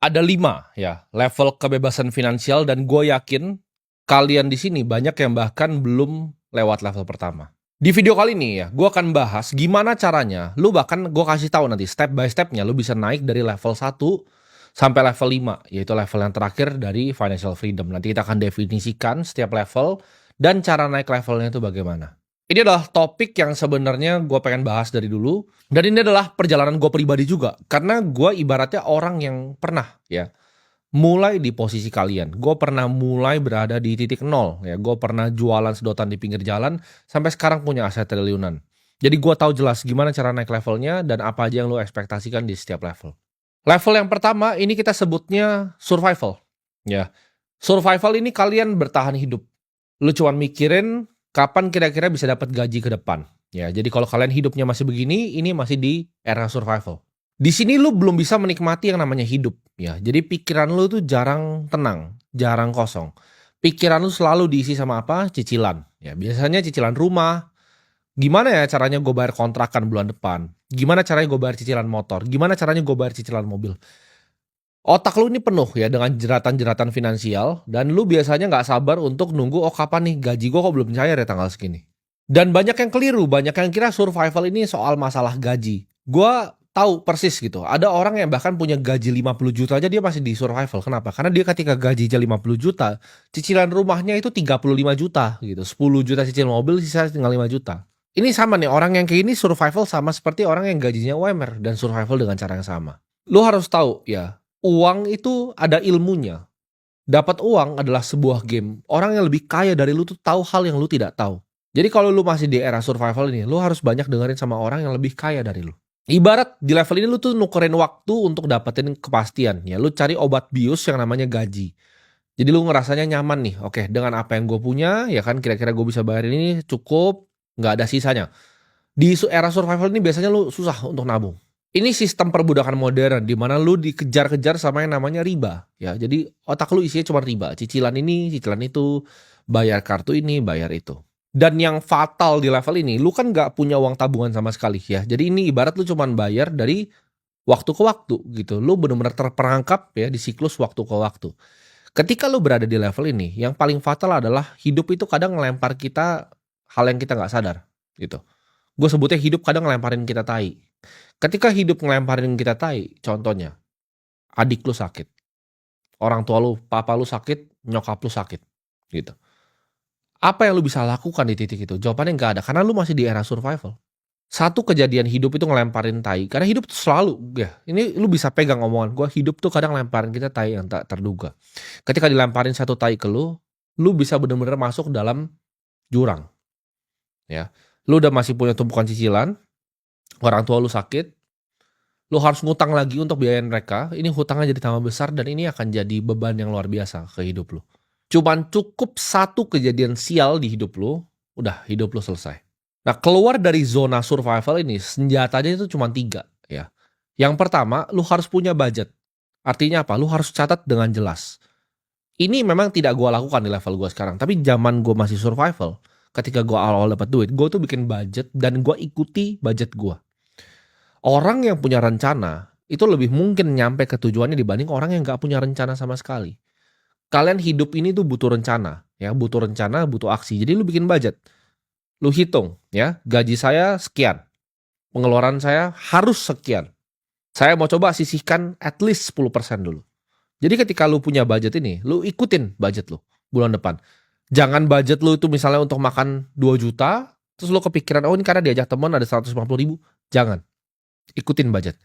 Ada 5 ya, level kebebasan finansial dan gue yakin kalian di sini banyak yang bahkan belum lewat level pertama. Di video kali ini ya, gue akan bahas gimana caranya, lu bahkan gue kasih tahu nanti step by stepnya lu bisa naik dari level 1 sampai level 5, yaitu level yang terakhir dari financial freedom. Nanti kita akan definisikan setiap level dan cara naik levelnya itu bagaimana. Ini adalah topik yang sebenarnya gue pengen bahas dari dulu. Dan ini adalah perjalanan gue pribadi juga. Karena gue ibaratnya orang yang pernah ya mulai di posisi kalian. Gue pernah mulai berada di titik nol. Ya, gue pernah jualan sedotan di pinggir jalan sampai sekarang punya aset triliunan. Jadi gue tahu jelas gimana cara naik levelnya dan apa aja yang lo ekspektasikan di setiap level. Level yang pertama ini kita sebutnya survival. Ya, survival ini kalian bertahan hidup. Lu cuman mikirin kapan kira-kira bisa dapat gaji ke depan. Ya, jadi kalau kalian hidupnya masih begini, ini masih di era survival. Di sini lu belum bisa menikmati yang namanya hidup, ya. Jadi pikiran lu tuh jarang tenang, jarang kosong. Pikiran lu selalu diisi sama apa? Cicilan. Ya, biasanya cicilan rumah. Gimana ya caranya gue bayar kontrakan bulan depan? Gimana caranya gue bayar cicilan motor? Gimana caranya gue bayar cicilan mobil? Otak lu ini penuh ya dengan jeratan-jeratan finansial dan lu biasanya nggak sabar untuk nunggu, oh kapan nih gaji gua kok belum cair ya tanggal segini. Dan banyak yang keliru, banyak yang kira survival ini soal masalah gaji. Gua tahu persis gitu. Ada orang yang bahkan punya gaji 50 juta aja dia masih di survival. Kenapa? Karena dia ketika gajinya 50 juta, cicilan rumahnya itu 35 juta gitu. 10 juta cicil mobil, sisa tinggal 5 juta. Ini sama nih, orang yang kayak ini survival sama seperti orang yang gajinya UMR dan survival dengan cara yang sama. Lu harus tahu ya, uang itu ada ilmunya. Dapat uang adalah sebuah game. Orang yang lebih kaya dari lu tuh tahu hal yang lu tidak tahu. Jadi kalau lu masih di era survival ini, lu harus banyak dengerin sama orang yang lebih kaya dari lu. Ibarat di level ini lu tuh nukerin waktu untuk dapetin kepastian. Ya, lu cari obat bius yang namanya gaji. Jadi lu ngerasanya nyaman nih. Oke, dengan apa yang gue punya, ya kan kira-kira gue bisa bayar ini cukup, nggak ada sisanya. Di era survival ini biasanya lu susah untuk nabung. Ini sistem perbudakan modern di mana lu dikejar-kejar sama yang namanya riba, ya. Jadi otak lu isinya cuma riba, cicilan ini, cicilan itu, bayar kartu ini, bayar itu. Dan yang fatal di level ini, lu kan nggak punya uang tabungan sama sekali ya. Jadi ini ibarat lu cuma bayar dari waktu ke waktu gitu. Lu benar-benar terperangkap ya di siklus waktu ke waktu. Ketika lu berada di level ini, yang paling fatal adalah hidup itu kadang ngelempar kita hal yang kita nggak sadar gitu. Gue sebutnya hidup kadang ngelemparin kita tai. Ketika hidup ngelemparin kita tai, contohnya, adik lu sakit, orang tua lu, papa lu sakit, nyokap lu sakit, gitu. Apa yang lu bisa lakukan di titik itu? Jawabannya nggak ada, karena lu masih di era survival. Satu kejadian hidup itu ngelemparin tai, karena hidup tuh selalu, ya, ini lu bisa pegang omongan gue, hidup tuh kadang ngelemparin kita tai yang tak terduga. Ketika dilemparin satu tai ke lu bisa bener-bener masuk dalam jurang, ya. Lu udah masih punya tumpukan cicilan, orang tua lu sakit, lu harus ngutang lagi untuk biayain mereka, ini hutangnya jadi tambah besar dan ini akan jadi beban yang luar biasa ke hidup lu. Cuman cukup satu kejadian sial di hidup lu, udah hidup lu selesai. Nah, keluar dari zona survival ini, senjatanya itu cuma 3 ya. Yang pertama, lu harus punya budget. Artinya apa? Lu harus catat dengan jelas. Ini memang tidak gua lakukan di level gua sekarang, tapi zaman gua masih survival, ketika gua awal-awal dapat duit, gua tuh bikin budget dan gua ikuti budget gua. Orang yang punya rencana, itu lebih mungkin nyampe ke tujuannya dibanding orang yang nggak punya rencana sama sekali. Kalian hidup ini tuh butuh rencana, ya, butuh rencana, butuh aksi. Jadi lu bikin budget, lu hitung, ya, gaji saya sekian, pengeluaran saya harus sekian. Saya mau coba sisihkan at least 10% dulu. Jadi ketika lu punya budget ini, lu ikutin budget lu bulan depan. Jangan budget lu itu misalnya untuk makan 2 juta, terus lu kepikiran, oh ini karena diajak teman ada 150.000. Jangan. Ikutin budget.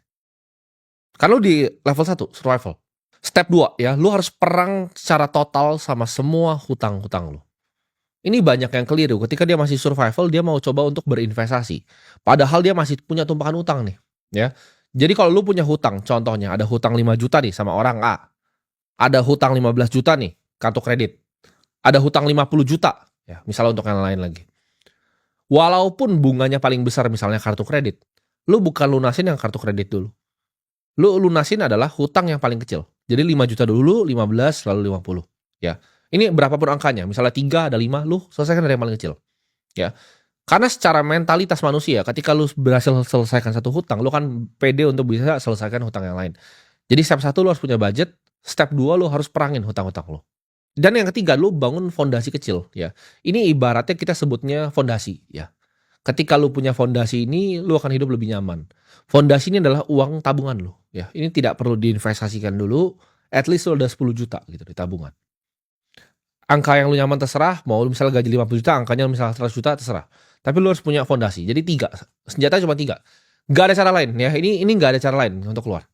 Kan lu di level 1 survival. Step 2 ya, lu harus perang secara total sama semua hutang-hutang lu. Ini banyak yang keliru, ketika dia masih survival, dia mau coba untuk berinvestasi. Padahal dia masih punya tumpukan hutang nih, ya. Jadi kalau lu punya hutang, contohnya ada hutang 5 juta nih sama orang A. Ada hutang 15 juta nih, kartu kredit. Ada hutang 50 juta, ya, misalnya untuk yang lain lagi. Walaupun bunganya paling besar misalnya kartu kredit, lu bukan lunasin yang kartu kredit dulu. Lu lunasin adalah hutang yang paling kecil. Jadi 5 juta dulu, 15, lalu 50. Ya. Ini berapapun angkanya, misalnya 3, ada 5, lu selesaikan dari yang paling kecil. Ya. Karena secara mentalitas manusia, ketika lu berhasil selesaikan satu hutang, lu kan pede untuk bisa selesaikan hutang yang lain. Jadi step 1 lu harus punya budget, step 2 lu harus perangin hutang-hutang lu. Dan yang ketiga lu bangun fondasi kecil ya. Ini ibaratnya kita sebutnya fondasi ya. Ketika lu punya fondasi ini, lu akan hidup lebih nyaman. Fondasi ini adalah uang tabungan lu ya. Ini tidak perlu diinvestasikan dulu, at least lu ada 10 juta gitu di tabungan. Angka yang lu nyaman terserah, mau lu misalnya gaji 50 juta, angkanya misalnya 100 juta terserah. Tapi lu harus punya fondasi. Jadi 3, senjata cuma 3. Gak ada cara lain ya, ini gak ada cara lain untuk keluar.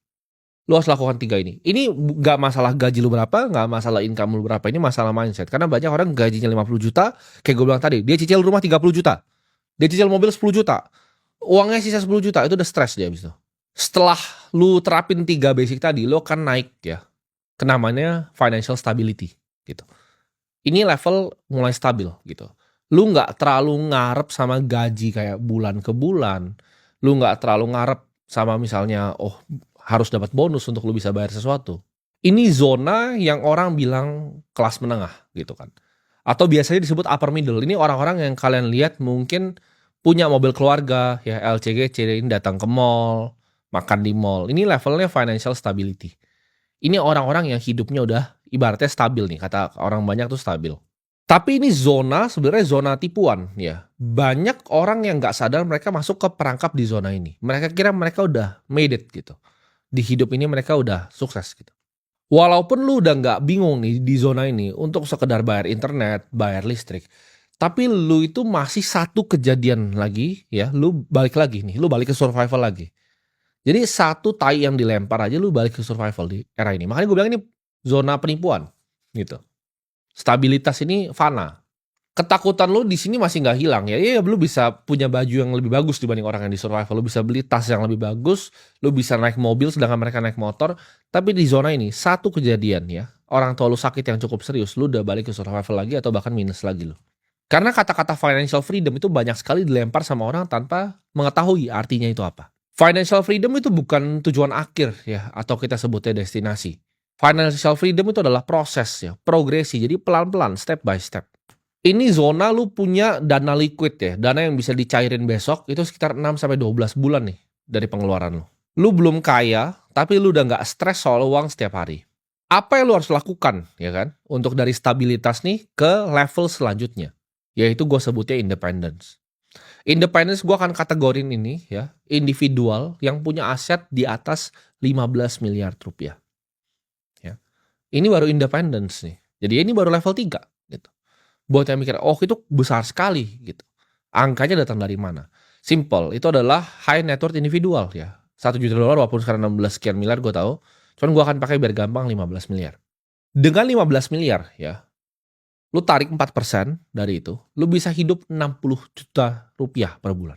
Lu harus lakukan 3 ini. Ini gak masalah gaji lu berapa, gak masalah income lu berapa, ini masalah mindset. Karena banyak orang gajinya 50 juta, kayak gue bilang tadi, dia cicil rumah 30 juta. Dia cicil mobil 10 juta. Uangnya sisa 10 juta, itu udah stres dia abis itu. Setelah lu terapin 3 basic tadi, lu akan naik ya. Namanya financial stability gitu. Ini level mulai stabil gitu. Lu nggak terlalu ngarep sama gaji kayak bulan ke bulan. Lu nggak terlalu ngarep sama misalnya, oh harus dapat bonus untuk lu bisa bayar sesuatu. Ini zona yang orang bilang kelas menengah gitu kan. Atau biasanya disebut upper middle. Ini orang-orang yang kalian lihat mungkin punya mobil keluarga, ya LCGC, ini datang ke mall, makan di mall. Ini levelnya financial stability. Ini orang-orang yang hidupnya udah ibaratnya stabil nih, kata orang banyak tuh stabil. Tapi ini zona sebenarnya zona tipuan ya. Banyak orang yang nggak sadar mereka masuk ke perangkap di zona ini. Mereka kira mereka udah made it gitu. Di hidup ini mereka udah sukses gitu. Walaupun lu udah nggak bingung nih di zona ini untuk sekedar bayar internet, bayar listrik. Tapi lu itu masih satu kejadian lagi ya, lu balik lagi nih, lu balik ke survival lagi. Jadi satu tai yang dilempar aja lu balik ke survival di era ini. Makanya gue bilang ini zona penipuan gitu. Stabilitas ini fana. Ketakutan lu di sini masih nggak hilang ya. Iya, lu bisa punya baju yang lebih bagus dibanding orang yang di survival. Lu bisa beli tas yang lebih bagus, lu bisa naik mobil sedangkan mereka naik motor. Tapi di zona ini satu kejadian ya. Orang tua lu sakit yang cukup serius, lu udah balik ke survival lagi atau bahkan minus lagi lu. Karena kata-kata financial freedom itu banyak sekali dilempar sama orang tanpa mengetahui artinya itu apa. Financial freedom itu bukan tujuan akhir ya, atau kita sebutnya destinasi. Financial freedom itu adalah proses ya, progresi. Jadi pelan-pelan, step by step. Ini zona lu punya dana liquid ya, dana yang bisa dicairin besok itu sekitar 6-12 bulan nih dari pengeluaran lu. Lu belum kaya, tapi lu udah nggak stres soal uang setiap hari. Apa yang lu harus lakukan ya kan, untuk dari stabilitas nih ke level selanjutnya, yaitu gue sebutnya independence. Independence gue akan kategorin ini ya, individual yang punya aset di atas 15 miliar rupiah. Ya. Ini baru independence nih. Jadi ini baru level 3 gitu. Buat yang mikir, oh itu besar sekali gitu. Angkanya datang dari mana? Simple, itu adalah high net worth individual ya. 1 juta dolar walaupun sekarang 16 sekian miliar gue tahu. Cuman gue akan pakai biar gampang 15 miliar. Dengan 15 miliar ya, lu tarik 4% dari itu, lu bisa hidup 60 juta rupiah per bulan.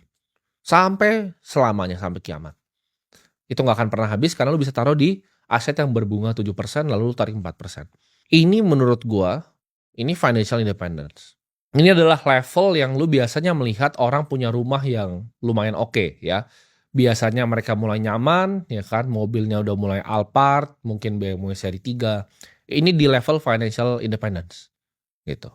Sampai selamanya, sampai kiamat. Itu gak akan pernah habis karena lu bisa taruh di aset yang berbunga 7% lalu lu tarik 4%. Ini menurut gua, ini financial independence. Ini adalah level yang lu biasanya melihat orang punya rumah yang lumayan oke ya. Biasanya mereka mulai nyaman, ya kan, mobilnya udah mulai Alphard, mungkin BMW seri 3. Ini di level financial independence. Gitu.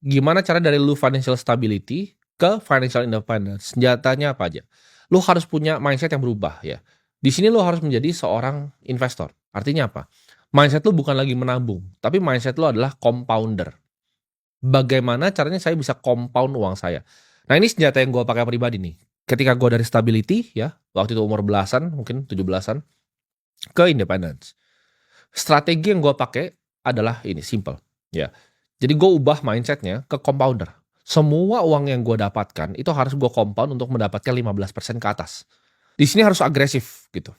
Gimana cara dari lu financial stability ke financial independence? Senjatanya apa aja? Lu harus punya mindset yang berubah ya. Di sini lu harus menjadi seorang investor. Artinya apa? Mindset lu bukan lagi menabung, tapi mindset lu adalah compounder. Bagaimana caranya saya bisa compound uang saya? Nah, ini senjata yang gue pakai pribadi nih. Ketika gue dari stability ya, waktu itu umur belasan, mungkin 17-an, ke independence. Strategi yang gue pakai adalah ini, simple ya. Jadi gue ubah mindsetnya ke compounder. Semua uang yang gue dapatkan itu harus gue compound untuk mendapatkan 15% ke atas. Di sini harus agresif gitu.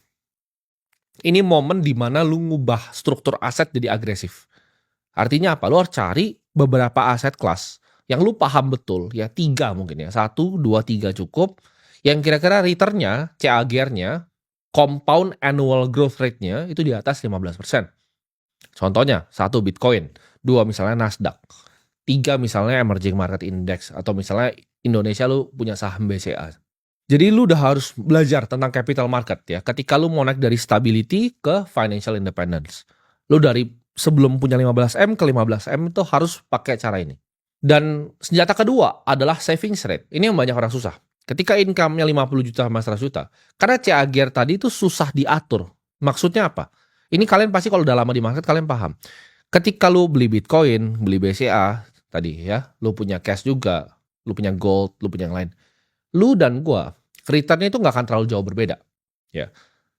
Ini momen dimana lu ngubah struktur aset jadi agresif. Artinya apa? Lu harus cari beberapa aset kelas yang lu paham betul ya, 3 mungkin ya, 1, 2, 3 cukup. Yang kira-kira returnnya, CAGR-nya, compound annual growth rate-nya itu di atas 15%. Contohnya, 1 Bitcoin, 2 misalnya Nasdaq, 3 misalnya Emerging Market Index, atau misalnya Indonesia lu punya saham BCA. Jadi lu udah harus belajar tentang capital market ya, ketika lu mau naik dari stability ke financial independence. Lu dari sebelum punya 15M ke 15M itu harus pakai cara ini. Dan senjata kedua adalah savings rate. Ini yang banyak orang susah. Ketika income-nya 50 juta sama 100 juta, karena CAGR tadi itu susah diatur. Maksudnya apa? Ini kalian pasti kalau udah lama di market kalian paham. Ketika lu beli Bitcoin, beli BCA tadi ya, lu punya cash juga, lu punya gold, lu punya yang lain. Lu dan gua, return-nya itu nggak akan terlalu jauh berbeda, ya.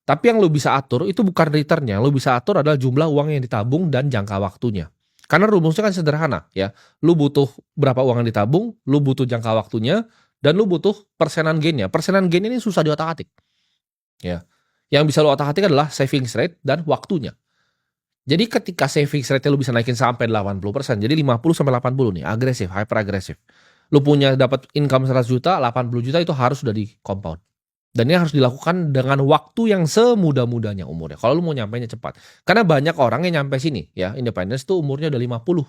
Tapi yang lu bisa atur itu bukan return-nya, lu bisa atur adalah jumlah uang yang ditabung dan jangka waktunya. Karena rumusnya kan sederhana ya, lu butuh berapa uang yang ditabung, lu butuh jangka waktunya, dan lu butuh persenan gain-nya. Persenan gain ini susah diotak-atik, ya. Yang bisa lu otak-atik adalah savings rate dan waktunya. Jadi ketika savings rate lu bisa naikin sampai 80%, jadi 50 sampai 80 nih, agresif, hyper agresif. Lu punya dapat income 100 juta, 80 juta itu harus sudah di compound. Dan ini harus dilakukan dengan waktu yang semudah-mudahnya umurnya. Kalau lu mau nyampainya cepat. Karena banyak orang yang nyampe sini ya, independence tuh umurnya udah 50,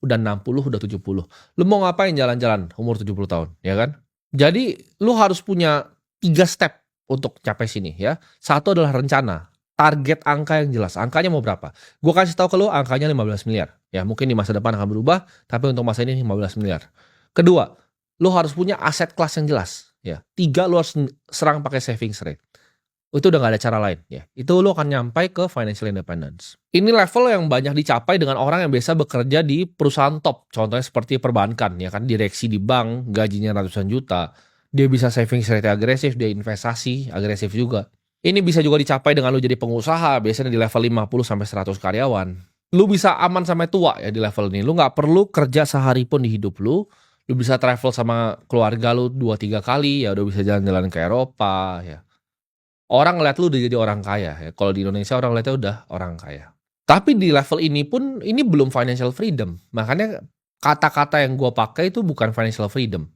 udah 60, udah 70. Lu mau ngapain jalan-jalan umur 70 tahun, ya kan? Jadi lu harus punya 3 step untuk capai sini ya. Satu adalah rencana. Target angka yang jelas. Angkanya mau berapa? Gue kasih tahu ke lu angkanya 15 miliar. Ya mungkin di masa depan akan berubah, tapi untuk masa ini 15 miliar. Kedua, lu harus punya aset kelas yang jelas. Ya, 3 lu harus serang pakai savings rate. Itu udah gak ada cara lain ya. Itu lu akan nyampai ke financial independence. Ini level yang banyak dicapai dengan orang yang biasa bekerja di perusahaan top. Contohnya seperti perbankan ya kan, direksi di bank, gajinya ratusan juta. Dia bisa savings rate agresif, dia investasi agresif juga. Ini bisa juga dicapai dengan lu jadi pengusaha, biasanya di level 50 sampai 100 karyawan. Lu bisa aman sampai tua ya di level ini. Lu gak perlu kerja sehari pun di hidup lu. Lu bisa travel sama keluarga lu 2-3 kali, ya udah bisa jalan-jalan ke Eropa ya. Orang ngeliat lu udah jadi orang kaya ya. Kalau di Indonesia orang ngeliatnya udah orang kaya. Tapi di level ini pun ini belum financial freedom. Makanya kata-kata yang gua pakai itu bukan financial freedom.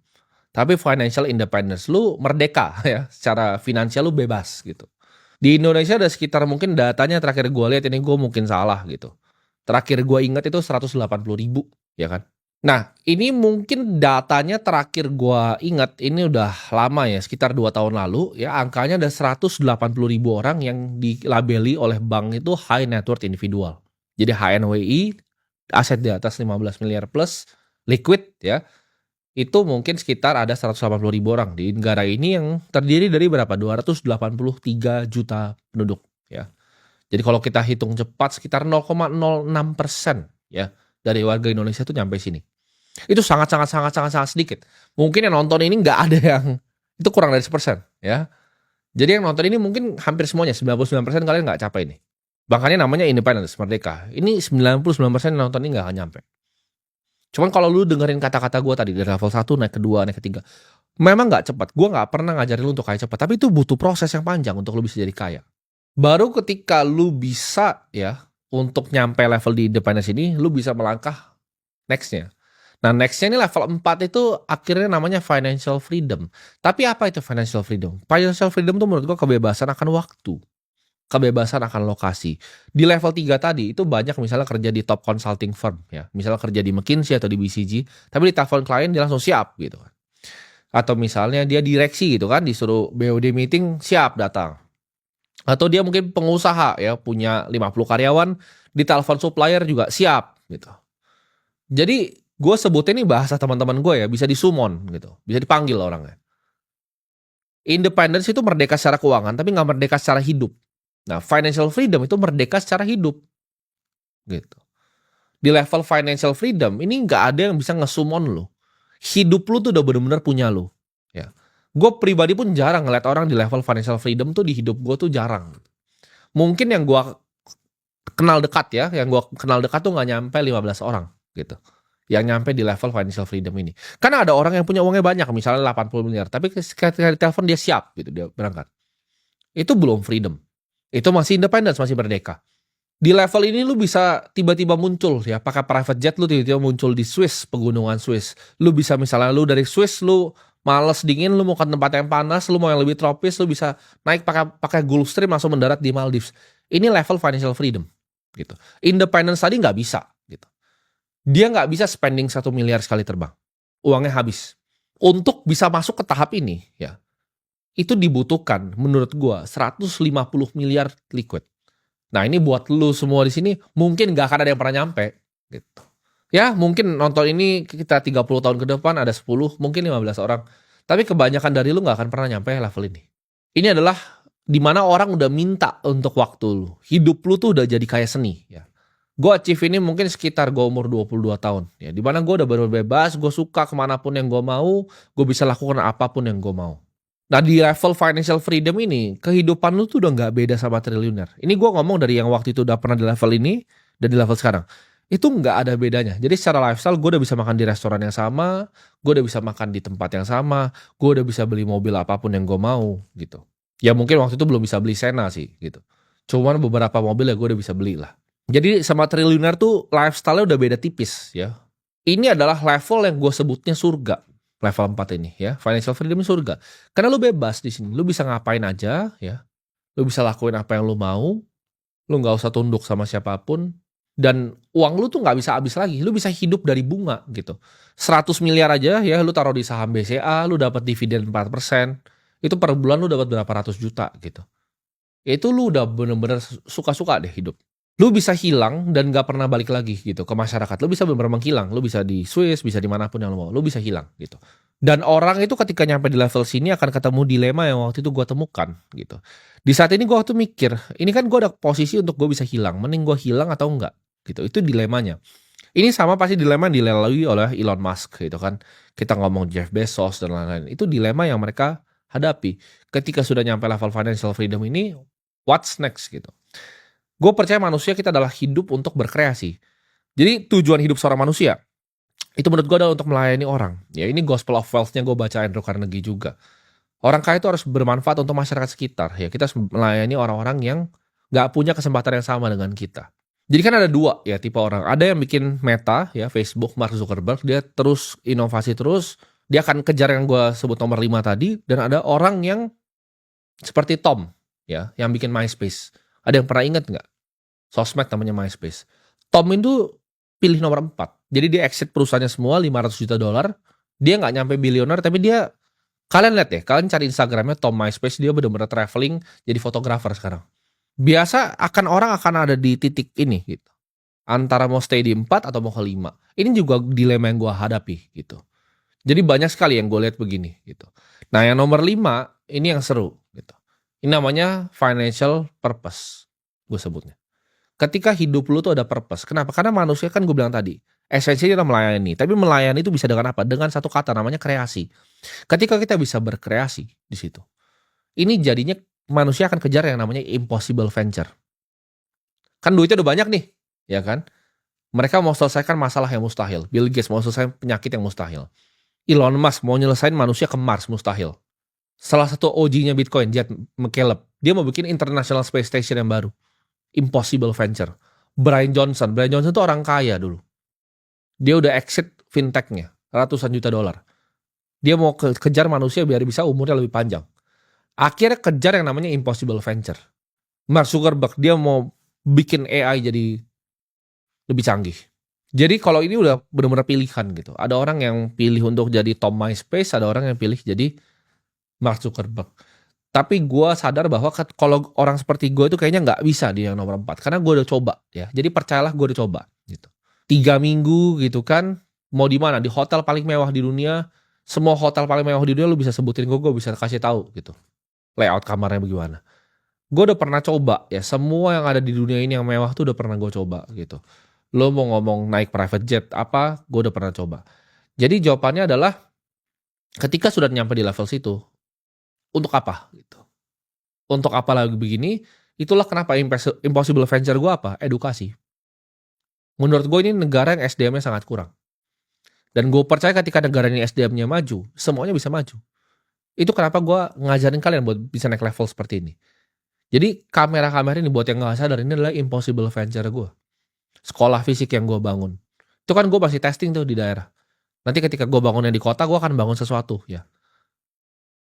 Tapi financial independence. Lu merdeka ya. Secara finansial lu bebas gitu. Di Indonesia ada sekitar mungkin datanya terakhir gua lihat, ini gua mungkin salah gitu. Terakhir gua ingat itu 180.000 ya kan. Nah, ini mungkin datanya terakhir gua ingat ini udah lama ya, sekitar 2 tahun lalu ya, angkanya ada 180.000 orang yang dilabeli oleh bank itu high net worth individual. Jadi HNWI, aset di atas 15 miliar plus, liquid ya, itu mungkin sekitar ada 180.000 orang di negara ini yang terdiri dari berapa? 283 juta penduduk ya. Jadi kalau kita hitung cepat sekitar 0,06% ya dari warga Indonesia itu nyampe sini. Itu sangat sedikit. Mungkin yang nonton ini nggak ada yang itu kurang dari 1% ya. Jadi yang nonton ini mungkin hampir semuanya 99% kalian nggak capai nih. Makanya namanya independence, merdeka. Ini 99% yang nonton ini nggak akan nyampe. Cuman kalau lu dengerin kata-kata gue tadi dari level 1 naik ke 2, naik ke 3, memang nggak cepat. Gue nggak pernah ngajarin lu untuk kaya cepat, tapi itu butuh proses yang panjang untuk lu bisa jadi kaya. Baru ketika lu bisa ya untuk nyampe level di independence ini, lu bisa melangkah next-nya. Nah, next-nya ini level 4 itu akhirnya namanya financial freedom. Tapi apa itu financial freedom? Financial freedom itu menurut gue kebebasan akan waktu. Kebebasan akan lokasi. Di level 3 tadi itu banyak misalnya kerja di top consulting firm ya. Misalnya kerja di McKinsey atau di BCG, tapi di telepon klien dia langsung siap gitu kan. Atau misalnya dia direksi gitu kan, disuruh BOD meeting siap datang. Atau dia mungkin pengusaha ya, punya 50 karyawan, di telepon supplier juga siap gitu. Jadi gue sebutnya ini bahasa teman-teman gue ya, bisa disumon gitu, bisa dipanggil orangnya. Independence itu merdeka secara keuangan, tapi nggak merdeka secara hidup. Nah, financial freedom itu merdeka secara hidup, gitu. Di level financial freedom ini nggak ada yang bisa ngesumon lo. Hidup lu tuh udah bener-bener punya lo. Ya, gue pribadi pun jarang ngeliat orang di level financial freedom tuh di hidup gue tuh jarang. Mungkin yang gue kenal dekat ya, yang gue kenal dekat tuh nggak nyampe 15 orang gitu. Yang nyampe di level financial freedom ini. Karena ada orang yang punya uangnya banyak, misalnya 80 miliar, tapi ketika ditelepon dia siap gitu, dia berangkat. Itu belum freedom. Itu masih independence, masih merdeka. Di level ini lu bisa tiba-tiba muncul ya, pakai private jet lu tiba-tiba muncul di Swiss, pegunungan Swiss. Lu bisa misalnya lu dari Swiss lu males dingin, lu mau ke tempat yang panas, lu mau yang lebih tropis, lu bisa naik pakai Gulfstream langsung mendarat di Maldives. Ini level financial freedom gitu. Independence tadi nggak bisa gitu. Dia nggak bisa spending 1 miliar sekali terbang. Uangnya habis. Untuk bisa masuk ke tahap ini, ya, itu dibutuhkan menurut gua 150 miliar liquid. Nah, ini buat lu semua di sini mungkin nggak akan ada yang pernah nyampe, gitu. Ya, mungkin nonton ini kita 30 tahun ke depan ada 10, mungkin 15 orang. Tapi kebanyakan dari lu nggak akan pernah nyampe level ini. Ini adalah Dimana orang udah minta untuk waktu lu. Hidup lu tuh udah jadi kayak seni ya. Gue achieve ini mungkin sekitar gue umur 22 tahun ya. Dimana gue udah baru bebas, gue suka kemanapun yang gue mau, gue bisa lakukan apapun yang gue mau. Nah di level financial freedom ini, kehidupan lu tuh udah nggak beda sama triliuner. Ini gue ngomong dari yang waktu itu udah pernah di level ini dan di level sekarang. Itu nggak ada bedanya. Jadi secara lifestyle gue udah bisa makan di restoran yang sama, gue udah bisa makan di tempat yang sama, gue udah bisa beli mobil apapun yang gue mau gitu. Ya mungkin waktu itu belum bisa beli Sena sih gitu. Cuman beberapa mobil ya gue udah bisa beli lah. Jadi sama triliuner tuh lifestyle-nya udah beda tipis ya. Ini adalah level yang gue sebutnya surga. Level 4 ini ya, financial freedom ini surga. Karena lu bebas di sini, lu bisa ngapain aja ya. Lu bisa lakuin apa yang lu mau, lu nggak usah tunduk sama siapapun, dan uang lu tuh nggak bisa habis lagi. Lu bisa hidup dari bunga gitu. 100 miliar aja ya, lu taruh di saham BCA, lu dapat dividen 4%. Itu per bulan lu dapat berapa ratus juta gitu. Ya itu lu udah bener-bener suka-suka deh hidup. Lu bisa hilang dan gak pernah balik lagi gitu ke masyarakat. Lu bisa bener-bener menghilang. Lu bisa di Swiss, bisa dimanapun yang lu mau. Lu bisa hilang gitu. Dan orang itu ketika nyampe di level sini akan ketemu dilema yang waktu itu gue temukan gitu. Di saat ini gue waktu mikir, ini kan gue ada posisi untuk gue bisa hilang. Mending gue hilang atau enggak gitu. Itu dilemanya. Ini sama pasti dilema yang dilalui oleh Elon Musk gitu kan. Kita ngomong Jeff Bezos dan lain-lain. Itu dilema yang mereka hadapi. Ketika sudah nyampe level financial freedom ini, what's next gitu. Gue percaya manusia kita adalah hidup untuk berkreasi. Jadi tujuan hidup seorang manusia, itu menurut gue adalah untuk melayani orang. Ya ini Gospel of Wealth-nya gue baca Andrew Carnegie juga. Orang kaya itu harus bermanfaat untuk masyarakat sekitar. Ya kita harus melayani orang-orang yang gak punya kesempatan yang sama dengan kita. Jadi kan ada dua ya tipe orang. Ada yang bikin Meta, ya Facebook, Mark Zuckerberg, dia terus inovasi terus. Dia akan kejar yang gue sebut nomor 5 tadi. Dan ada orang yang seperti Tom, ya, yang bikin MySpace. Ada yang pernah ingat nggak? Sosmed namanya MySpace. Tom itu pilih nomor 4. Jadi dia exit perusahaannya semua 500 juta dolar. Dia nggak nyampe bilioner, tapi dia, kalian lihat ya, kalian cari Instagramnya Tom MySpace, dia benar-benar traveling jadi fotografer sekarang. Biasa orang akan ada di titik ini gitu. Antara mau stay di 4 atau mau ke 5. Ini juga dilema yang gue hadapi gitu. Jadi banyak sekali yang gue lihat begini gitu. Nah yang nomor 5 ini yang seru gitu. Ini namanya financial purpose, gue sebutnya. Ketika hidup lu tuh ada purpose. Kenapa? Karena manusia kan gue bilang tadi, esensinya adalah melayani. Tapi melayani itu bisa dengan apa? Dengan satu kata namanya kreasi. Ketika kita bisa berkreasi di situ, ini jadinya manusia akan kejar yang namanya impossible venture. Kan duitnya udah banyak nih, ya kan? Mereka mau selesaikan masalah yang mustahil. Bill Gates mau selesaikan penyakit yang mustahil. Elon Musk mau nyelesain manusia ke Mars, mustahil. Salah satu OG-nya Bitcoin, Jed McCaleb, dia mau bikin International Space Station yang baru. Impossible venture. Brian Johnson itu orang kaya dulu. Dia udah exit fintech-nya, ratusan juta dolar. Dia mau kejar manusia biar bisa umurnya lebih panjang. Akhirnya kejar yang namanya impossible venture. Mark Zuckerberg, dia mau bikin AI jadi lebih canggih. Jadi kalau ini udah benar-benar pilihan gitu. Ada orang yang pilih untuk jadi Tom MySpace, ada orang yang pilih jadi Mark Zuckerberg. Tapi gue sadar bahwa kalau orang seperti gue itu kayaknya nggak bisa di yang nomor 4. Karena gue udah coba ya. Jadi percayalah gue udah coba gitu. 3 minggu gitu kan. Mau di mana? Di hotel paling mewah di dunia. Semua hotel paling mewah di dunia lu bisa sebutin gue bisa kasih tahu gitu. Layout kamarnya bagaimana. Gue udah pernah coba ya. Semua yang ada di dunia ini yang mewah tuh udah pernah gue coba gitu. Lo mau ngomong naik private jet apa, gue udah pernah coba. Jadi jawabannya adalah ketika sudah nyampe di level situ, untuk apa gitu. Untuk apa lagi begini, itulah kenapa impossible venture gue apa? Edukasi. Menurut gue ini negara yang SDM-nya sangat kurang. Dan gue percaya ketika negara ini SDM-nya maju, semuanya bisa maju. Itu kenapa gue ngajarin kalian buat bisa naik level seperti ini. Jadi kamera-kamera ini buat yang gak sadar, ini adalah impossible venture gue. Sekolah fisik yang gue bangun. Itu kan gue masih testing tuh di daerah. Nanti ketika gue bangunnya di kota, gue akan bangun sesuatu ya.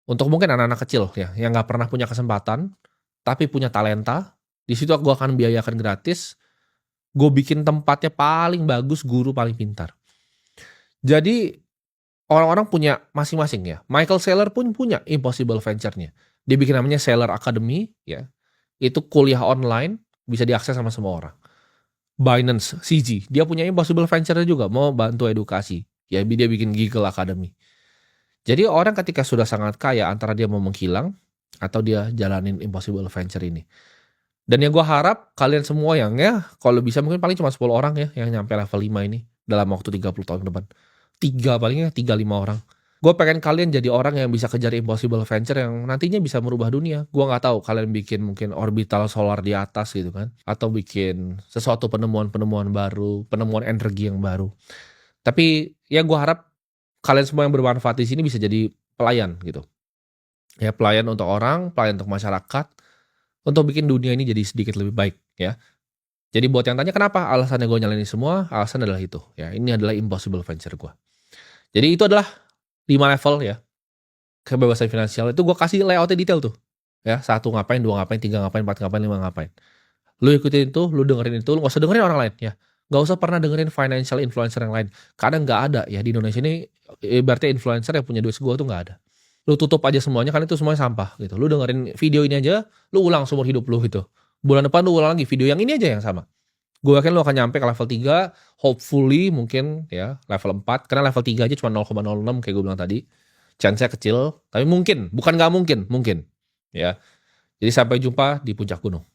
Untuk mungkin anak-anak kecil ya, yang gak pernah punya kesempatan, tapi punya talenta, di situ gue akan biayakan gratis, gue bikin tempatnya paling bagus, guru paling pintar. Jadi orang-orang punya masing-masing ya. Michael Saylor pun punya impossible venture-nya. Dia bikin namanya Saylor Academy ya. Itu kuliah online, bisa diakses sama semua orang. Binance, CZ, dia punya impossible venture juga, mau bantu edukasi. Ya dia bikin Giggle Academy. Jadi orang ketika sudah sangat kaya, antara dia mau menghilang, atau dia jalanin impossible venture ini. Dan yang gue harap kalian semua yang ya kalau bisa mungkin paling cuma 10 orang ya yang nyampe level 5 ini dalam waktu 30 tahun ke depan. 3 5 orang. Gue pengen kalian jadi orang yang bisa kejar impossible venture yang nantinya bisa merubah dunia. Gue nggak tahu kalian bikin mungkin orbital solar di atas gitu kan, atau bikin sesuatu penemuan-penemuan baru, penemuan energi yang baru. Tapi ya gue harap kalian semua yang bermanfaat di sini bisa jadi pelayan gitu. Ya pelayan untuk orang, pelayan untuk masyarakat, untuk bikin dunia ini jadi sedikit lebih baik ya. Jadi buat yang tanya kenapa alasannya gue nyalain ini semua, alasan adalah itu ya. Ini adalah impossible venture gue. Jadi itu adalah 5 level ya kebebasan finansial. Itu gue kasih layoutnya detail tuh ya. 1 ngapain, 2 ngapain, 3 ngapain, 4 ngapain, 5 ngapain. Lu ikutin itu, lu dengerin itu, lu gak usah dengerin orang lain ya. Gak usah pernah dengerin financial influencer yang lain. Kadang gak ada ya di Indonesia ini, ibaratnya influencer yang punya duit segua tuh gak ada. Lu tutup aja semuanya kan itu semuanya sampah gitu. Lu dengerin video ini aja, lu ulang seumur hidup lu gitu. Bulan depan lu ulang lagi video yang ini aja yang sama. Gue yakin lu akan nyampe ke level 3, hopefully mungkin ya level 4, karena level 3 aja cuma 0,06 kayak gue bilang tadi. Chance-nya kecil, tapi mungkin, bukan gak mungkin, mungkin. Ya. Jadi sampai jumpa di puncak gunung.